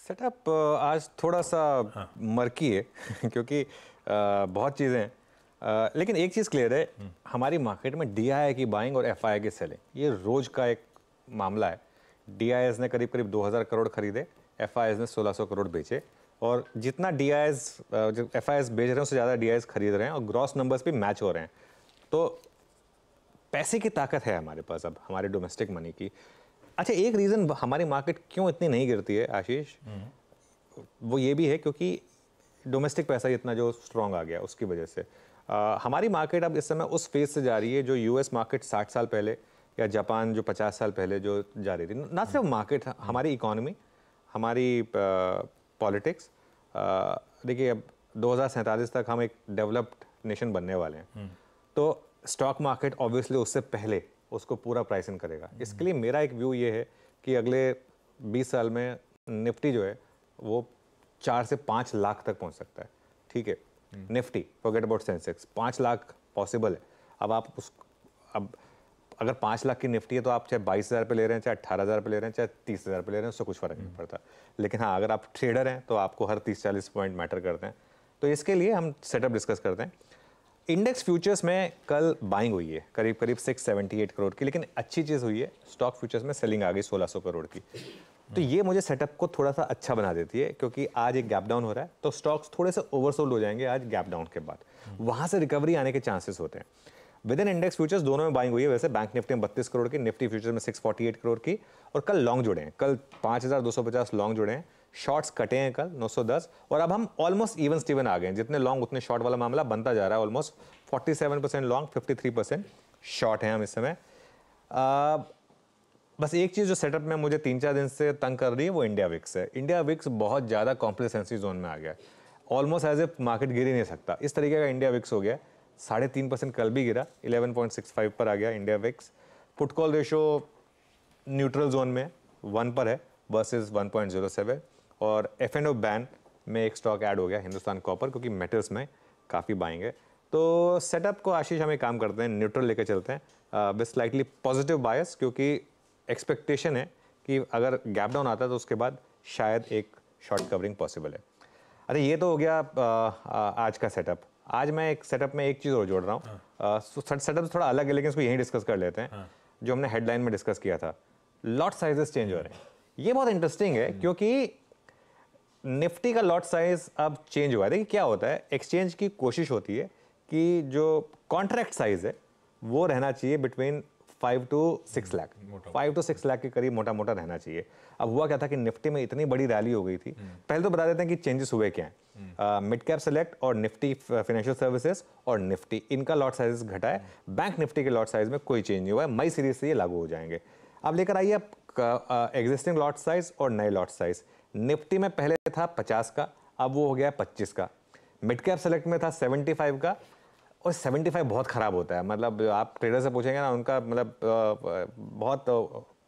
Setup आज थोड़ा सा मर्की है क्योंकि बहुत चीज़ें हैं, लेकिन एक चीज़ क्लियर है, हमारी मार्केट में डीआईआई की बाइंग और एफआईआई की सेलिंग ये रोज़ का एक मामला है। डीआईआईज ने करीब करीब 2000 करोड़ खरीदे, एफआईआईज ने 1600 करोड़ बेचे, और जितना डीआईआईज जो एफआईआईज बेच रहे हैं उससे ज़्यादा डीआईआईज खरीद रहे हैं और ग्रॉस नंबर्स भी मैच हो रहे हैं। तो पैसे की ताकत है हमारे पास अब, हमारे डोमेस्टिक मनी की। अच्छा, एक रीज़न हमारी मार्केट क्यों इतनी नहीं गिरती है आशीष, वो ये भी है क्योंकि डोमेस्टिक पैसा इतना जो स्ट्रॉन्ग आ गया उसकी वजह से हमारी मार्केट अब इस समय उस फेज से जा रही है जो यूएस मार्केट 60 साल पहले या जापान जो 50 साल पहले जो जा रही थी। ना सिर्फ मार्केट, हमारी इकोनॉमी, हमारी पॉलिटिक्स। देखिए, अब 2047 तक हम एक डेवलप्ड नेशन बनने वाले हैं, तो स्टॉक मार्केट ऑब्वियसली उससे पहले उसको पूरा प्राइस इन करेगा। इसके लिए मेरा एक व्यू ये है कि अगले 20 साल में निफ्टी जो है वो 4 से 5 लाख तक पहुंच सकता है। ठीक है, Nifty, forget about Sensex, 5 lakh possible है। अब अगर 5 लाख की निफ्टी है तो आप चाहे 22,000 पे ले रहे हैं, चाहे 18,000 पे ले रहे हैं, चाहे 30,000 पे ले रहे हैं, उससे कुछ फर्क नहीं पड़ता। लेकिन हाँ, अगर आप ट्रेडर हैं तो आपको हर 30-40 पॉइंट मैटर करते हैं। तो इसके लिए हम सेटअप डिस्कस करते हैं। इंडेक्स फ्यूचर्स में कल बाइंग हुई है करीब करीब 678 करोड़ की, लेकिन अच्छी चीज़ हुई है, स्टॉक फ्यूचर्स में सेलिंग आ गई 1600 करोड़ की। तो ये मुझे सेटअप को थोड़ा सा अच्छा बना देती है, क्योंकि आज एक गैप डाउन हो रहा है तो स्टॉक्स थोड़े से ओवरसोल्ड हो जाएंगे आज गैप डाउन के बाद, वहां से रिकवरी आने के चांसेस होते हैं। विद इन इंडेक्स फ्यूचर्स दोनों में बाइंग हुई है। वैसे बैंक निफ्टी में 32 करोड़ की, निफ्टी फ्यूचर्स में 648 करोड़ की, और कल लॉन्ग जुड़े हैं, कल 5250 लॉन्ग जुड़े हैं, शॉर्ट्स कटे हैं कल 910, और अब हम ऑलमोस्ट इवन स्टीवन आ गए हैं। जितने लॉन्ग उतने शॉर्ट वाला मामला बनता जा रहा है। ऑलमोस्ट 47% लॉन्ग, 53% शॉर्ट है हम इस समय। बस एक चीज़ जो सेटअप में मुझे 3-4 दिन से तंग कर रही है वो इंडिया विक्स है। इंडिया विक्स बहुत ज़्यादा कॉम्प्लेसेंसी जोन में आ गया है, ऑलमोस्ट एज ए मार्केट गिर ही नहीं सकता, इस तरीके का इंडिया विक्स हो गया। 3.5% कल भी गिरा, 11.65 पर आ गया India VIX. Put call ratio neutral zone में 1 पर है वर्सेस 1.07, और F&O बैन में एक स्टॉक ऐड हो गया, हिंदुस्तान कॉपर, क्योंकि मेटल्स में काफ़ी बाइंग है। तो सेटअप को आशीष हम एक काम करते हैं, न्यूट्रल लेकर चलते हैं विद स्लाइटली पॉजिटिव बायस, क्योंकि एक्सपेक्टेशन है कि अगर गैप डाउन आता है तो उसके बाद शायद एक शॉर्ट कवरिंग पॉसिबल है। अरे ये तो हो गया आज का सेटअप। आज मैं एक सेटअप में एक चीज़ और जोड़ रहा हूँ। सेटअप थोड़ा अलग है, लेकिन इसको यहीं डिस्कस कर लेते हैं। जो हमने हेडलाइन में डिस्कस किया था, लॉट साइजेस चेंज हो रहे हैं। ये बहुत इंटरेस्टिंग है क्योंकि निफ्टी का लॉट साइज अब चेंज हुआ है। देखिए क्या होता है, एक्सचेंज की कोशिश होती है कि जो कॉन्ट्रैक्ट साइज है वो रहना चाहिए between 5 to 6 lakh, 5 to 6 lakh के करीब मोटा मोटा रहना चाहिए। अब हुआ क्या था कि निफ्टी में इतनी बड़ी रैली हो गई थी। पहले तो बता देते हैं कि चेंजेस हुए क्या हैं। मिड कैप सेलेक्ट और निफ्टी फाइनेंशियल सर्विसेज और निफ्टी, इनका लॉट साइज घटा है। बैंक निफ्टी के लॉट साइज में कोई चेंज नहीं हुआ है, मई सीरीज से ये लागू हो जाएंगे। अब लेकर आइए आप एग्जिस्टिंग लॉट साइज और नए लॉट साइज। निफ्टी में पहले था 50 का, अब वो हो गया 25 का। मिड कैप सेलेक्ट में था 75 का, और 75 बहुत ख़राब होता है। मतलब आप ट्रेडर से पूछेंगे ना, उनका मतलब बहुत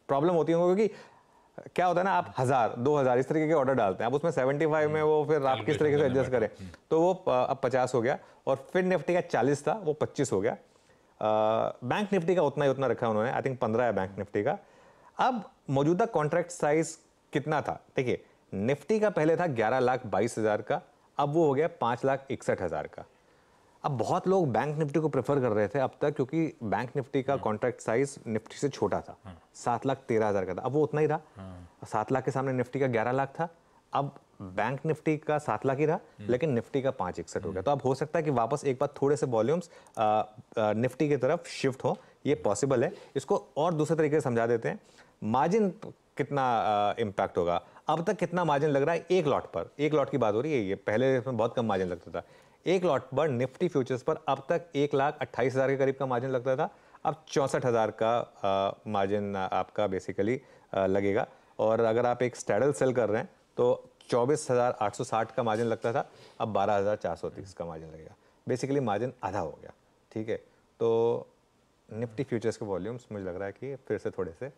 प्रॉब्लम होती है उनको, क्योंकि क्या होता है ना, आप 1000-2000 इस तरीके के ऑर्डर डालते हैं, आप उसमें 75 में वो फिर आप किस तरीके से एडजस्ट करें, तो वो अब 50 हो गया। और फिर निफ्टी का 40 था, वो 25 हो गया। बैंक निफ्टी का उतना ही उतना रखा उन्होंने, आई थिंक 15 है बैंक निफ्टी का। अब मौजूदा कॉन्ट्रैक्ट साइज कितना था, देखिए, निफ्टी का पहले था 11,22,000 का, अब वो हो गया 5,61,000 का। अब बहुत लोग बैंक निफ्टी को प्रेफर कर रहे थे अब तक, क्योंकि बैंक निफ्टी का कॉन्ट्रैक्ट साइज निफ्टी से छोटा था, 7,13,000 का था, अब वो उतना ही रहा। 7 लाख के सामने निफ्टी का 11 लाख था, अब बैंक निफ्टी का 7 लाख ही रहा, लेकिन निफ्टी का 561 हो गया। तो अब हो सकता है कि वापस एक बार थोड़े से वॉल्यूम्स निफ्टी की तरफ शिफ्ट हो, ये पॉसिबल है। इसको और दूसरे तरीके से समझा देते हैं, मार्जिन कितना इम्पैक्ट होगा। अब तक कितना मार्जिन लग रहा है एक लॉट पर, एक लॉट की बात हो रही है, ये पहले इसमें बहुत कम मार्जिन लगता था। एक लॉट पर निफ्टी फ्यूचर्स पर अब तक 1,28,000 के करीब का मार्जिन लगता था, अब 64,000 का मार्जिन आपका बेसिकली लगेगा। और अगर आप एक स्टैडल सेल कर रहे हैं तो 24,860 का मार्जिन लगता था, अब 12,430 का मार्जिन लगेगा। बेसिकली मार्जिन आधा हो गया। ठीक है, तो निफ्टी फ्यूचर्स के वॉल्यूम्स मुझे लग रहा है कि फिर से थोड़े से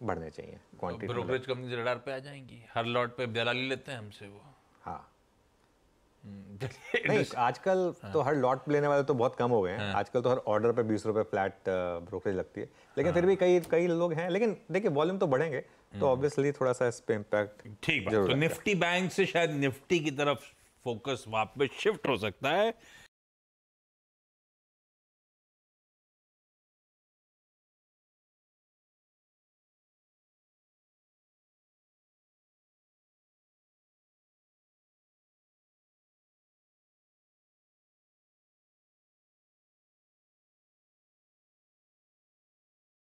बढ़ने चाहिए। क्वांटिटी ब्रोकरेज कंपनी रडार पे आ जाएंगी, हर लॉट पे दलाली लेते हैं हमसे वो। हाँ, नहीं, आजकल तो हर लॉट लेने वाले तो बहुत कम हो गए हैं। आजकल तो हर ऑर्डर पे 20 रुपए फ्लैट ब्रोकरेज लगती है, लेकिन फिर भी कई कई लोग हैं। लेकिन देखिए वॉल्यूम तो बढ़ेंगे, तो ऑब्वियसली थोड़ा सा इस पे इम्पैक्ट ठीक बात। तो निफ्टी बैंक से शायद निफ्टी की तरफ फोकस वापस शिफ्ट हो सकता है।